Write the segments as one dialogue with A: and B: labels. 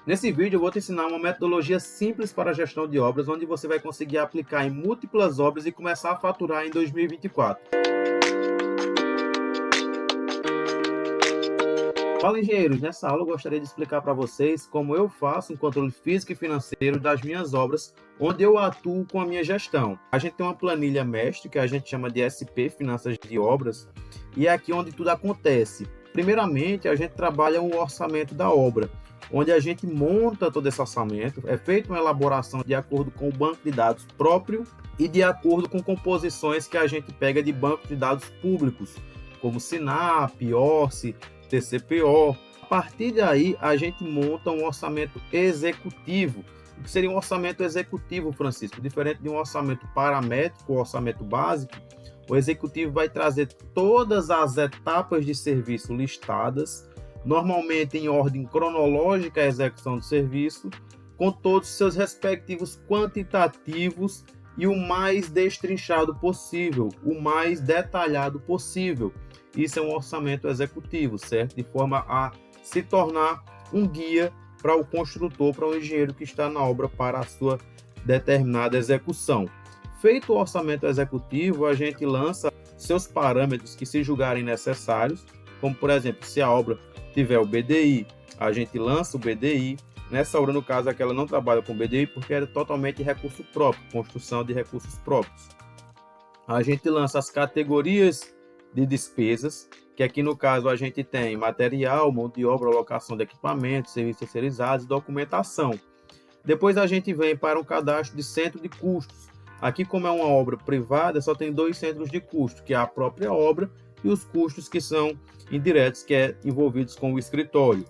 A: Nesse vídeo eu vou te ensinar uma metodologia simples para a gestão de obras, onde você vai conseguir aplicar em múltiplas obras e começar a faturar em 2024. Fala, engenheiros! Nessa aula eu gostaria de explicar para vocês como eu faço um controle físico e financeiro das minhas obras, onde eu atuo com a minha gestão. A gente tem uma planilha mestre, que a gente chama de SP, Finanças de Obras, e é aqui onde tudo acontece. Primeiramente, a gente trabalha o orçamento da obra, onde a gente monta todo esse orçamento, é feita uma elaboração de acordo com o banco de dados próprio e de acordo com composições que a gente pega de bancos de dados públicos, como Sinap, Orce, TCPO. A partir daí, a gente monta um orçamento executivo. O que seria um orçamento executivo, Francisco? Diferente de um orçamento paramétrico, ou orçamento básico, o executivo vai trazer todas as etapas de serviço listadas, normalmente em ordem cronológica a execução do serviço, com todos os seus respectivos quantitativos e o mais destrinchado possível, o mais detalhado possível. Isso é um orçamento executivo, certo? De forma a se tornar um guia para o construtor, para o engenheiro que está na obra para a sua determinada execução. Feito o orçamento executivo, a gente lança seus parâmetros que se julgarem necessários, como por exemplo, se a obra tiver o BDI, a gente lança o BDI. Nessa obra, no caso, aquela não trabalha com BDI porque é totalmente recurso próprio, construção de recursos próprios. A gente lança as categorias de despesas, que aqui no caso a gente tem material, mão de obra, alocação de equipamentos, serviços terceirizados e documentação. Depois a gente vem para um cadastro de centro de custos. Aqui, como é uma obra privada, só tem dois centros de custo, que é a própria obra e os custos que são indiretos, que é envolvidos com o escritório.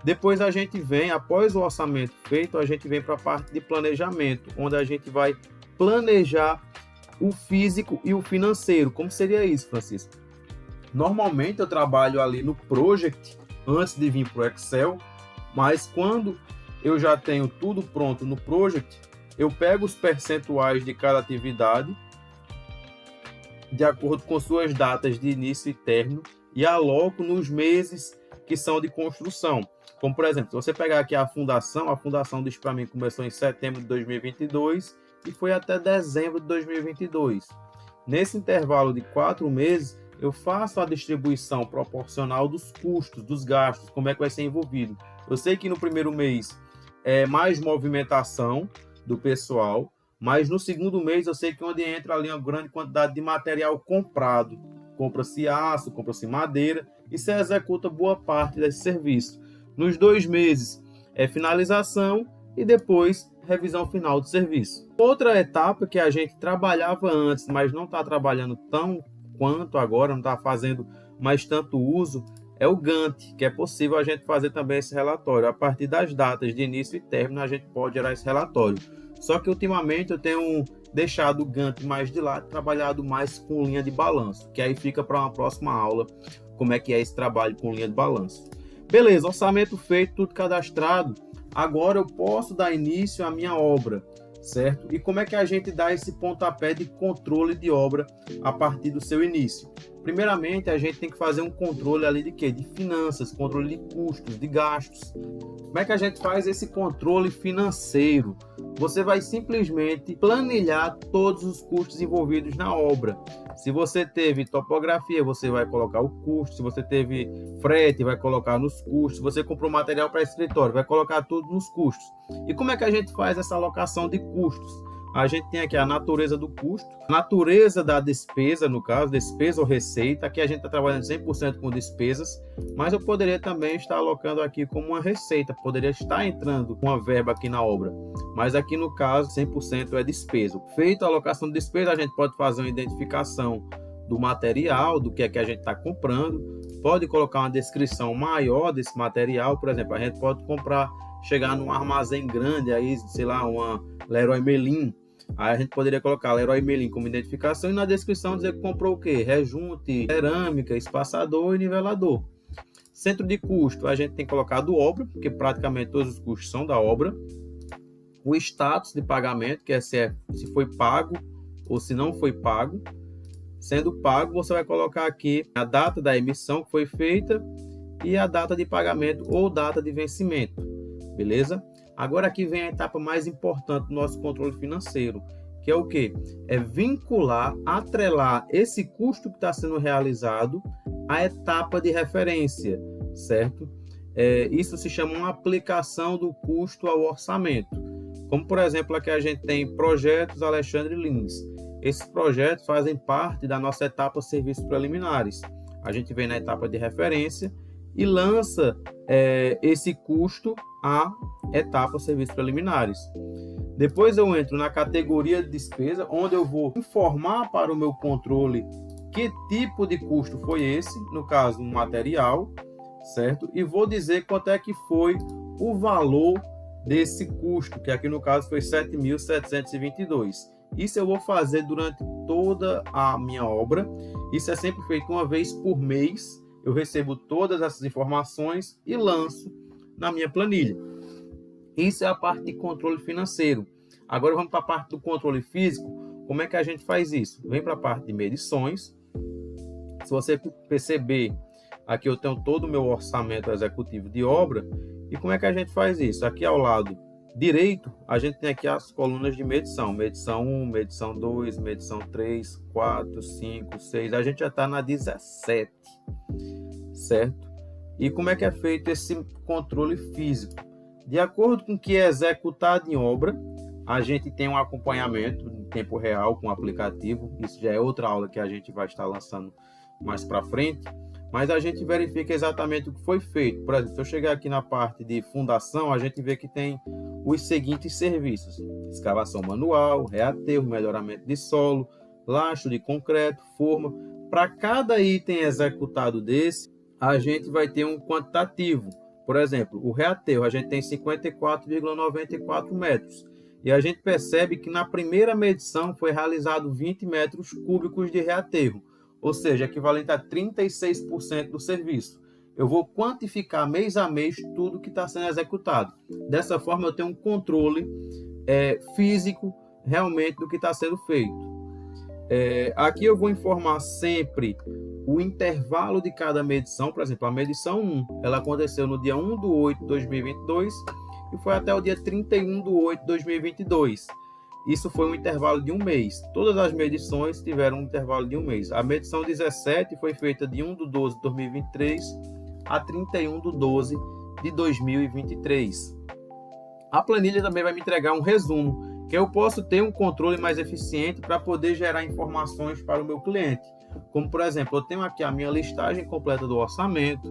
A: Depois a gente vem, após o orçamento feito, a gente vem para a parte de planejamento, onde a gente vai planejar o físico e o financeiro. Como seria isso, Francisco? Normalmente eu trabalho ali no Project antes de vir para o Excel, mas quando eu já tenho tudo pronto no Project, eu pego os percentuais de cada atividade de acordo com suas datas de início e término e aloco nos meses que são de construção. Como, por exemplo, se você pegar aqui a fundação diz para mim começou em setembro de 2022 e foi até dezembro de 2022. Nesse intervalo de 4 meses, eu faço a distribuição proporcional dos custos, dos gastos, como é que vai ser envolvido. Eu sei que no primeiro mês é mais movimentação do pessoal, mas no segundo mês eu sei que onde entra ali uma grande quantidade de material comprado, compra-se aço, compra-se madeira e se executa boa parte desse serviço. Nos 2 meses é finalização e depois revisão final do serviço. Outra etapa que a gente trabalhava antes, mas não está trabalhando tão quanto agora, não está fazendo mais tanto uso, é o Gantt, que é possível a gente fazer também esse relatório. A partir das datas de início e término, a gente pode gerar esse relatório. Só que ultimamente eu tenho deixado o Gantt mais de lado, trabalhado mais com linha de balanço, que aí fica para uma próxima aula como é que é esse trabalho com linha de balanço. Beleza, orçamento feito, tudo cadastrado. Agora eu posso dar início à minha obra, certo? E como é que a gente dá esse pontapé de controle de obra a partir do seu início? Primeiramente, a gente tem que fazer um controle ali de quê? De finanças, controle de custos, de gastos. Como é que a gente faz esse controle financeiro? Você vai simplesmente planilhar todos os custos envolvidos na obra. Se você teve topografia, você vai colocar o custo. Se você teve frete, vai colocar nos custos. Se você comprou material para escritório, vai colocar tudo nos custos. E como é que a gente faz essa alocação de custos? A gente tem aqui a natureza do custo, a natureza da despesa, no caso, despesa ou receita. Aqui a gente está trabalhando 100% com despesas, mas eu poderia também estar alocando aqui como uma receita, poderia estar entrando uma verba aqui na obra, mas aqui no caso 100% é despesa. Feito a alocação de despesa, a gente pode fazer uma identificação do material, do que é que a gente está comprando, pode colocar uma descrição maior desse material. Por exemplo, a gente pode chegar num armazém grande, aí, sei lá, uma Leroy Merlin. Aí a gente poderia colocar Leroy Merlin como identificação e na descrição dizer que comprou o quê? Rejunte, cerâmica, espaçador e nivelador. Centro de custo, a gente tem colocado obra, porque praticamente todos os custos são da obra. O status de pagamento, que é se foi pago ou se não foi pago. Sendo pago, você vai colocar aqui a data da emissão que foi feita e a data de pagamento ou data de vencimento. beleza? Agora aqui vem a etapa mais importante do nosso controle financeiro, que é o quê? É vincular, atrelar esse custo que está sendo realizado à etapa de referência, certo? Isso se chama uma aplicação do custo ao orçamento. Como, por exemplo, aqui a gente tem projetos Alexandre Lins. Esses projetos fazem parte da nossa etapa serviços preliminares. A gente vem na etapa de referência e lança esse custo à etapa serviços preliminares. Depois eu entro na categoria de despesa, onde eu vou informar para o meu controle que tipo de custo foi esse, no caso, um material, certo? E vou dizer quanto é que foi o valor desse custo, que aqui no caso foi 7.722. Isso eu vou fazer durante toda a minha obra. Isso é sempre feito uma vez por mês. Eu recebo todas essas informações e lanço na minha planilha. Isso é a parte de controle financeiro. Agora vamos para a parte do controle físico. Como é que a gente faz isso? Vem para a parte de medições. Se você perceber, aqui eu tenho todo o meu orçamento executivo de obra. E como é que a gente faz isso? Aqui ao lado direito, a gente tem aqui as colunas de medição. Medição 1, medição 2, medição 3, 4, 5, 6. A gente já está na 17, certo? E como é que é feito esse controle físico? De acordo com o que é executado em obra, a gente tem um acompanhamento em tempo real com o aplicativo. Isso já é outra aula que a gente vai estar lançando mais para frente. Mas a gente verifica exatamente o que foi feito. Por exemplo, se eu chegar aqui na parte de fundação, a gente vê que tem os seguintes serviços: escavação manual, reaterro, melhoramento de solo, lastro de concreto, forma. Para cada item executado desse, a gente vai ter um quantitativo. Por exemplo, o reaterro, a gente tem 54,94 metros. E a gente percebe que na primeira medição foi realizado 20 metros cúbicos de reaterro, ou seja, equivalente a 36% do serviço. Eu vou quantificar mês a mês tudo que está sendo executado. Dessa forma, eu tenho um controle físico realmente do que está sendo feito. Aqui eu vou informar sempre o intervalo de cada medição. Por exemplo, a medição 1, ela aconteceu no dia 1/8/2022 e foi até o dia 31/8/2022. Isso foi um intervalo de um mês. Todas as medições tiveram um intervalo de um mês. A medição 17 foi feita de 1/12/2023 a 31/12/2023. A planilha também vai me entregar um resumo, que eu posso ter um controle mais eficiente para poder gerar informações para o meu cliente. Como, por exemplo, eu tenho aqui a minha listagem completa do orçamento,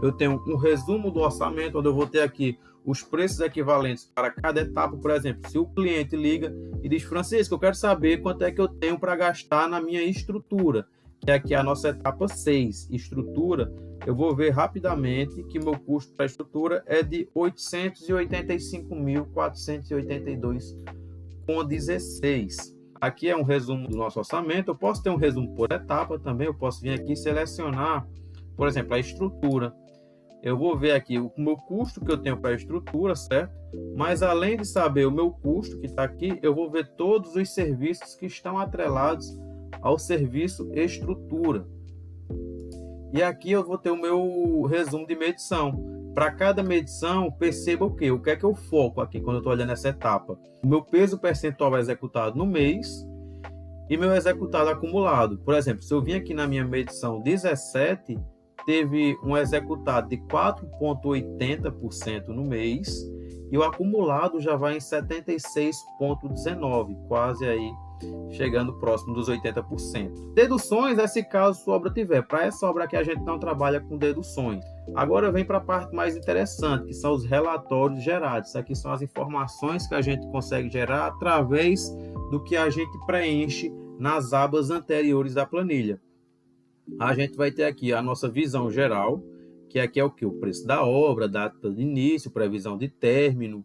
A: eu tenho um resumo do orçamento, onde eu vou ter aqui os preços equivalentes para cada etapa. Por exemplo, se o cliente liga e diz: Francisco, eu quero saber quanto é que eu tenho para gastar na minha estrutura, que é aqui a nossa etapa 6, estrutura, eu vou ver rapidamente que meu custo para a estrutura é de R$ 885.482,16. Aqui é um resumo do nosso orçamento. Eu posso ter um resumo por etapa também. Eu posso vir aqui e selecionar, por exemplo, a estrutura. Eu vou ver aqui o meu custo que eu tenho para a estrutura, certo? Mas além de saber o meu custo que está aqui, eu vou ver todos os serviços que estão atrelados ao serviço estrutura. E aqui eu vou ter o meu resumo de medição. Para cada medição, perceba o que é que eu foco aqui quando eu estou olhando essa etapa. O meu peso percentual executado no mês e meu executado acumulado. Por exemplo, se eu vim aqui na minha medição 17, teve um executado de 4,80% no mês e o acumulado já vai em 76,19%, quase aí chegando próximo dos 80%. Deduções é se caso sua obra tiver. Para essa obra aqui a gente não trabalha com deduções. Agora vem para a parte mais interessante, que são os relatórios gerados. Isso aqui são as informações que a gente consegue gerar através do que a gente preenche nas abas anteriores da planilha. A gente vai ter aqui a nossa visão geral, que aqui é o que? O preço da obra, data de início, previsão de término,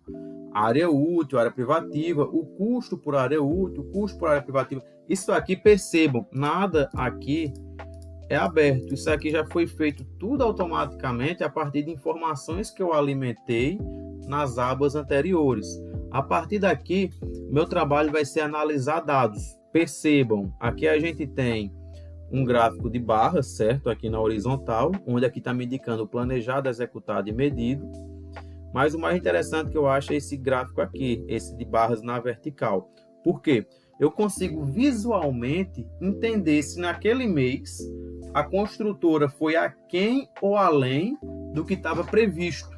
A: área útil, área privativa, o custo por área útil, o custo por área privativa. Isso aqui, percebam, nada aqui é aberto. Isso aqui já foi feito tudo automaticamente a partir de informações que eu alimentei nas abas anteriores. A partir daqui, meu trabalho vai ser analisar dados. Percebam, aqui a gente tem um gráfico de barras, certo? Aqui na horizontal, onde aqui está me indicando o planejado, executado e medido. Mas o mais interessante que eu acho é esse gráfico aqui, esse de barras na vertical. Por quê? Eu consigo visualmente entender se naquele mês a construtora foi aquém ou além do que estava previsto.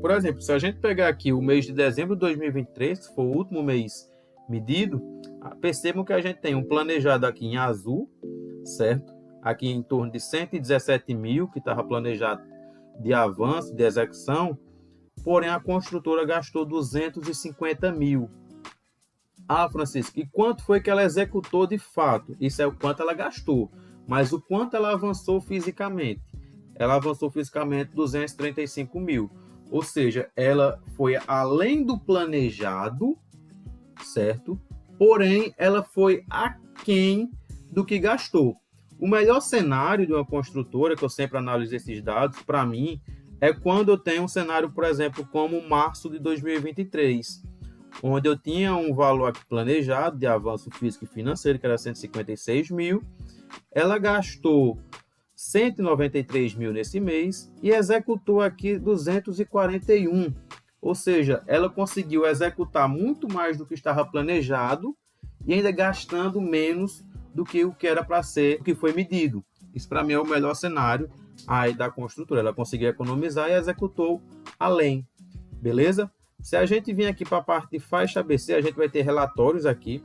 A: Por exemplo, se a gente pegar aqui o mês de dezembro de 2023, que foi o último mês medido, percebam que a gente tem um planejado aqui em azul, certo? Aqui em torno de 117 mil, que estava planejado de avanço, de execução, porém a construtora gastou 250 mil. Ah, Francisco, e quanto foi que ela executou de fato? Isso é o quanto ela gastou, mas o quanto ela avançou fisicamente? Ela avançou fisicamente 235 mil, ou seja, ela foi além do planejado, certo? Porém, ela foi aquém do que gastou. O melhor cenário de uma construtora, que eu sempre analiso esses dados, para mim, é quando eu tenho um cenário, por exemplo, como março de 2023, onde eu tinha um valor aqui planejado de avanço físico e financeiro, que era 156 mil, ela gastou 193 mil nesse mês e executou aqui 241. Ou seja, ela conseguiu executar muito mais do que estava planejado e ainda gastando menos do que o que era para ser, o que foi medido. Isso para mim é o melhor cenário aí da construtora. Ela conseguiu economizar e executou além. Beleza? Se a gente vir aqui para a parte de faixa ABC, a gente vai ter relatórios aqui,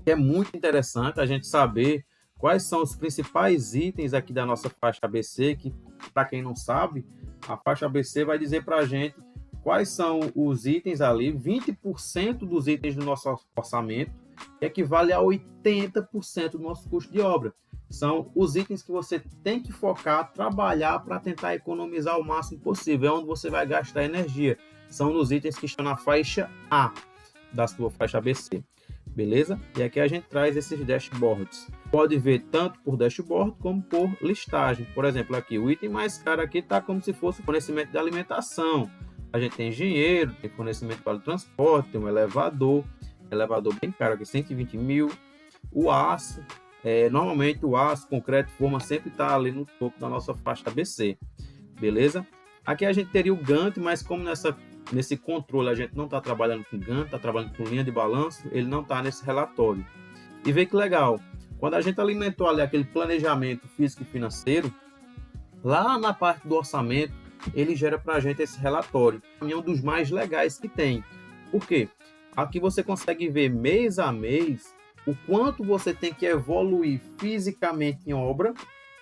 A: que é muito interessante a gente saber quais são os principais itens aqui da nossa faixa ABC, que, para quem não sabe, a faixa ABC vai dizer para a gente quais são os itens ali, 20% dos itens do nosso orçamento, que equivale a 80% do nosso custo de obra. São os itens que você tem que focar, trabalhar para tentar economizar o máximo possível. É onde você vai gastar energia. São nos itens que estão na faixa A da sua faixa ABC. Beleza? E aqui a gente traz esses dashboards. Pode ver tanto por dashboard como por listagem. Por exemplo, aqui o item mais caro aqui está como se fosse o fornecimento de alimentação. A gente tem engenheiro, tem fornecimento para o transporte, tem um elevador bem caro aqui, 120 mil. O aço, normalmente o aço, concreto, forma sempre está ali no topo da nossa faixa ABC. Beleza? Aqui a gente teria o Gantt, mas como nesse controle a gente não está trabalhando com Gantt, está trabalhando com linha de balanço, ele não está nesse relatório. E vê que legal, quando a gente alimentou ali aquele planejamento físico e financeiro, lá na parte do orçamento, ele gera para a gente esse relatório. É um dos mais legais que tem. Por quê? Aqui você consegue ver mês a mês o quanto você tem que evoluir fisicamente em obra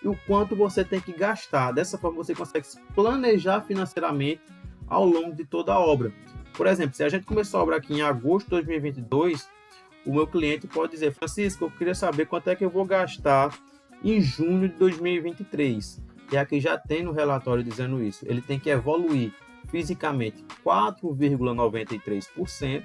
A: e o quanto você tem que gastar. Dessa forma você consegue se planejar financeiramente ao longo de toda a obra. Por exemplo, se a gente começou a obra aqui em agosto de 2022, o meu cliente pode dizer: Francisco, eu queria saber quanto é que eu vou gastar em junho de 2023. E aqui já tem no relatório dizendo isso. Ele tem que evoluir fisicamente 4,93%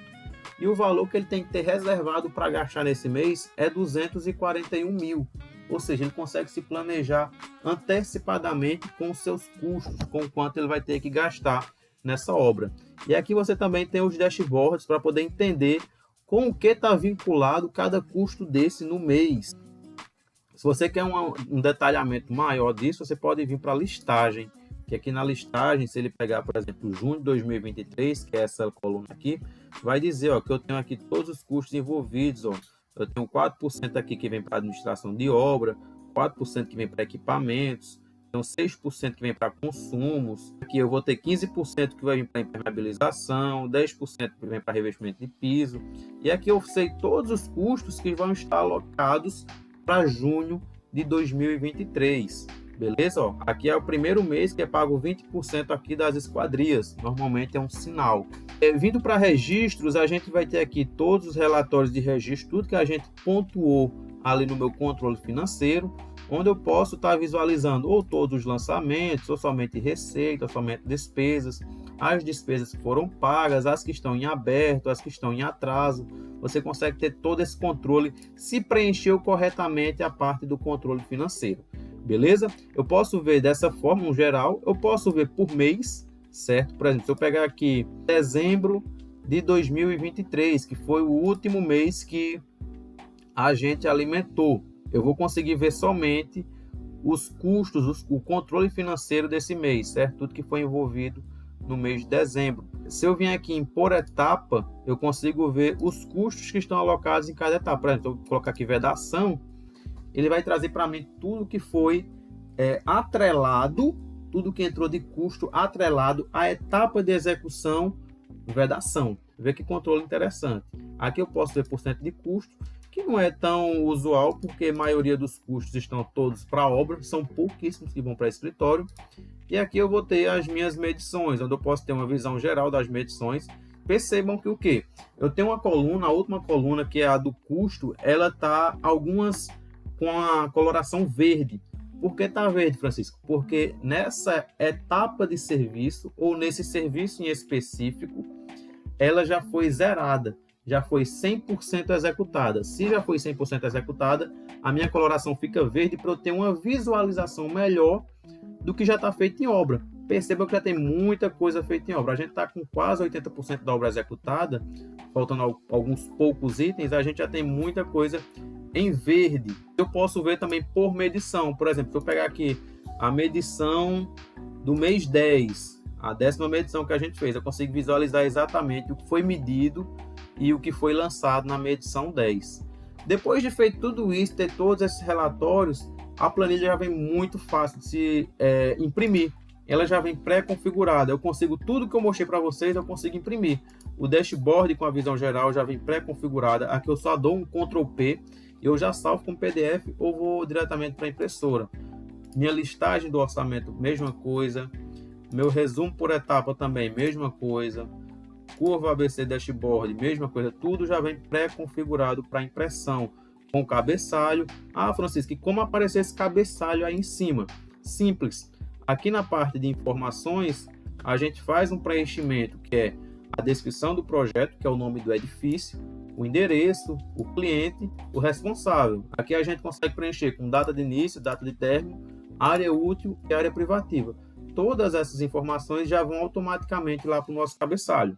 A: e o valor que ele tem que ter reservado para gastar nesse mês é 241 mil. Ou seja, ele consegue se planejar antecipadamente com os seus custos, com quanto ele vai ter que gastar nessa obra. E aqui você também tem os dashboards para poder entender com o que está vinculado cada custo desse no mês. Se você quer um detalhamento maior disso, você pode vir para a listagem, que aqui na listagem, se ele pegar, por exemplo, junho de 2023, que é essa coluna aqui, vai dizer que eu tenho aqui todos os custos envolvidos. Eu tenho 4% aqui que vem para administração de obra, 4% que vem para equipamentos, então 6% que vem para consumos. Aqui eu vou ter 15% que vai vir para impermeabilização, 10% que vem para revestimento de piso. E aqui eu sei todos os custos que vão estar alocados para junho de 2023. Beleza? Aqui é o primeiro mês que é pago 20% aqui das esquadrias. Normalmente é um sinal. Vindo para registros, a gente vai ter aqui todos os relatórios de registro, tudo que a gente pontuou ali no meu controle financeiro, onde eu posso estar visualizando ou todos os lançamentos, ou somente receita, ou somente despesas, as despesas que foram pagas, as que estão em aberto, as que estão em atraso. Você consegue ter todo esse controle se preencheu corretamente a parte do controle financeiro. Beleza? Eu posso ver dessa forma, no geral, eu posso ver por mês, certo? Por exemplo, se eu pegar aqui dezembro de 2023, que foi o último mês que a gente alimentou, eu vou conseguir ver somente os custos, o controle financeiro desse mês, certo? Tudo que foi envolvido no mês de dezembro. Se eu vier aqui em por etapa, eu consigo ver os custos que estão alocados em cada etapa. Por exemplo, eu vou colocar aqui vedação, ele vai trazer para mim tudo que foi atrelado, tudo que entrou de custo atrelado à etapa de execução vedação. Vê que controle interessante. Aqui eu posso ver porcento de custo, que não é tão usual, porque a maioria dos custos estão todos para obra, são pouquíssimos que vão para escritório. E aqui eu vou ter as minhas medições, onde eu posso ter uma visão geral das medições. Percebam que o quê? Eu tenho uma coluna, a última coluna, que é a do custo, ela está algumas com a coloração verde. Por que está verde, Francisco? Porque nessa etapa de serviço, ou nesse serviço em específico, ela já foi zerada, já foi 100% executada. Se já foi 100% executada, a minha coloração fica verde para eu ter uma visualização melhor do que já está feito em obra. Perceba que já tem muita coisa feita em obra. A gente está com quase 80% da obra executada, faltando alguns poucos itens, a gente já tem muita coisa em verde. Eu posso ver também por medição. Por exemplo, se eu pegar aqui a medição do mês 10, a 10ª medição que a gente fez, eu consigo visualizar exatamente o que foi medido e o que foi lançado na medição 10. Depois de feito tudo isso, ter todos esses relatórios, a planilha já vem muito fácil de se imprimir. Ela já vem pré-configurada. Eu consigo tudo que eu mostrei para vocês, eu consigo imprimir. O dashboard com a visão geral já vem pré-configurada. Aqui eu só dou um Ctrl P, eu já salvo como PDF ou vou diretamente para a impressora. Minha listagem do orçamento, mesma coisa. Meu resumo por etapa também, mesma coisa. Curva ABC Dashboard, mesma coisa. Tudo já vem pré-configurado para impressão, com cabeçalho. Ah, Francisco, e como aparecer esse cabeçalho aí em cima? Simples. Aqui na parte de informações, a gente faz um preenchimento, que é a descrição do projeto, que é o nome do edifício, o endereço, o cliente, o responsável. Aqui a gente consegue preencher com data de início, data de término, área útil e área privativa. Todas essas informações já vão automaticamente lá para o nosso cabeçalho.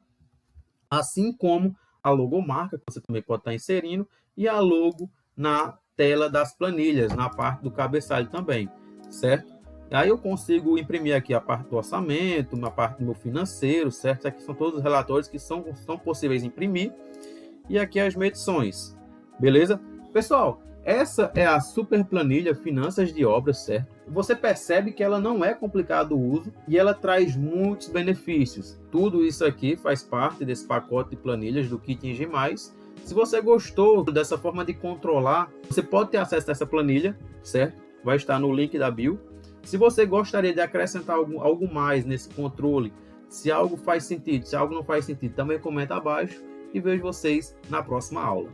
A: Assim como a logomarca, que você também pode estar inserindo, e a logo na tela das planilhas, na parte do cabeçalho também, certo? Aí eu consigo imprimir aqui a parte do orçamento, uma parte do meu financeiro, certo? Aqui são todos os relatórios que são possíveis de imprimir. E aqui as medições, beleza? Pessoal, essa é a super planilha Finanças de Obras, certo? Você percebe que ela não é complicado o uso e ela traz muitos benefícios. Tudo isso aqui faz parte desse pacote de planilhas do Kit Engie Mais. Se você gostou dessa forma de controlar, você pode ter acesso a essa planilha, certo? Vai estar no link da bio. Se você gostaria de acrescentar algo mais nesse controle, se algo faz sentido, se algo não faz sentido, também comenta abaixo e vejo vocês na próxima aula.